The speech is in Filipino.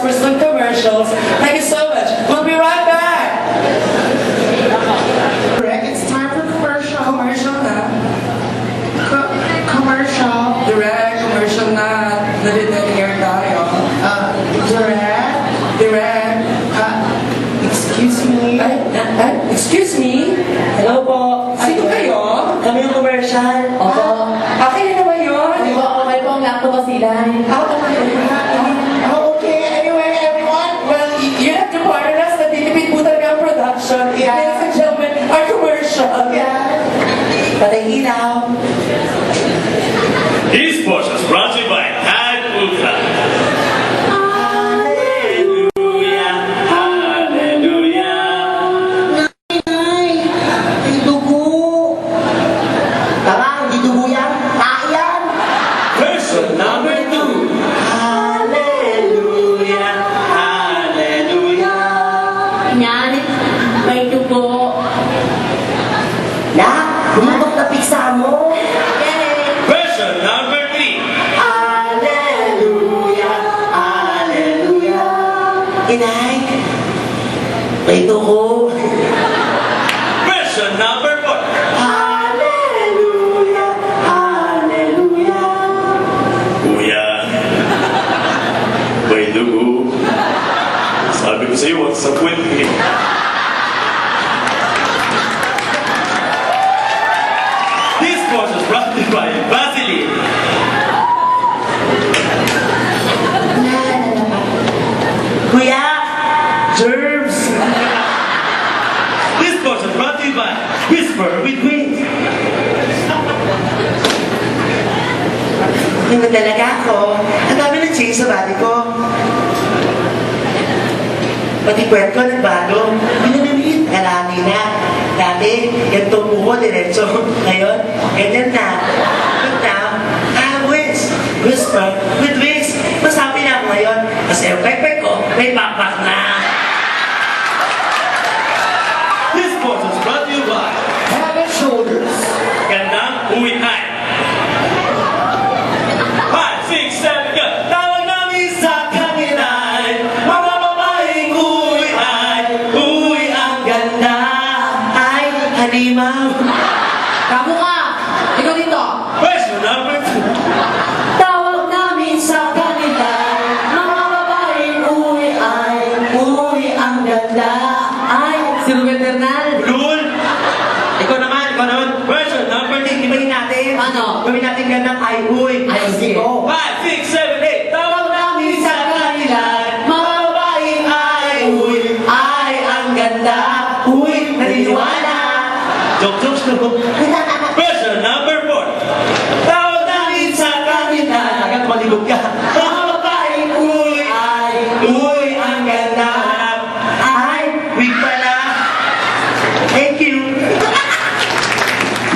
for some commercials. Thank you so much. We'll be right back. Correct. It's time for commercial. Commercial na. Commercial. Direct, commercial na. Nalilinear tayo. Direct. Direct. Excuse me. Excuse me? Hello po. Sino kayo? Kami yung commercial. Opo. Akin na ba yun? Okay po, ang laptop ko sila. Okay, anyway, everyone. Well, you have to partner us. Natitipid po talaga ang production. Yeah. Ladies and gentlemen, our commercial. Yeah. Patay ilaw. These portions brought to you by Tag Ultra. Hallelujah, hallelujah. Ay, dugo. Tara, hindi dugo yan. Tayan. Version number 2. Hallelujah, hallelujah. Yan, may dugo. Na, bumabak na pizza mo. Version number 3. Hallelujah, hallelujah. Inay, may dugo. Version number 4. Hallelujah, hallelujah. Kuya, may dugo. Sabi ko sa'yo, wag sa kwent eh. These portions brought to you by Vaseline. Kuya, germs. This portion brought to you by Whisper with Wings. Nung nagdalaga ako, ang dami ng change sa body ko. Pati puwet ko nagbago. Pinanamit, karami na. Dati, ganito po ko, diretso. Ngayon, ganyan na. But now, I have wings. Whisper with wings. Masabi na ako ngayon. Kasi yung pepe ko, may pakpak na. This portion is brought to you by Head and shoulders. Gandang Uwi Ay. 5, 6, 7, go! Tawag namin sa kanila ay mga babaeng uwi ay uwi ang ganda. Ay, halimaw. Kamu ka! Ikaw dito! Question number 2. Tawag namin sa kanila, mga babaeng uwi ay uwi ang ganda. Ay, Si Ruben Bernal. Lul! ikaw naman. Question number 3. Ibahin natin. Ano? Gawin natin gandang ay uwi. Ay, sige. 5, 6, 7, 8. Tawag namin sa kanila Mga babaeng ay uwi ay ang ganda. Uwi, naniniwala. Joke, no? Question number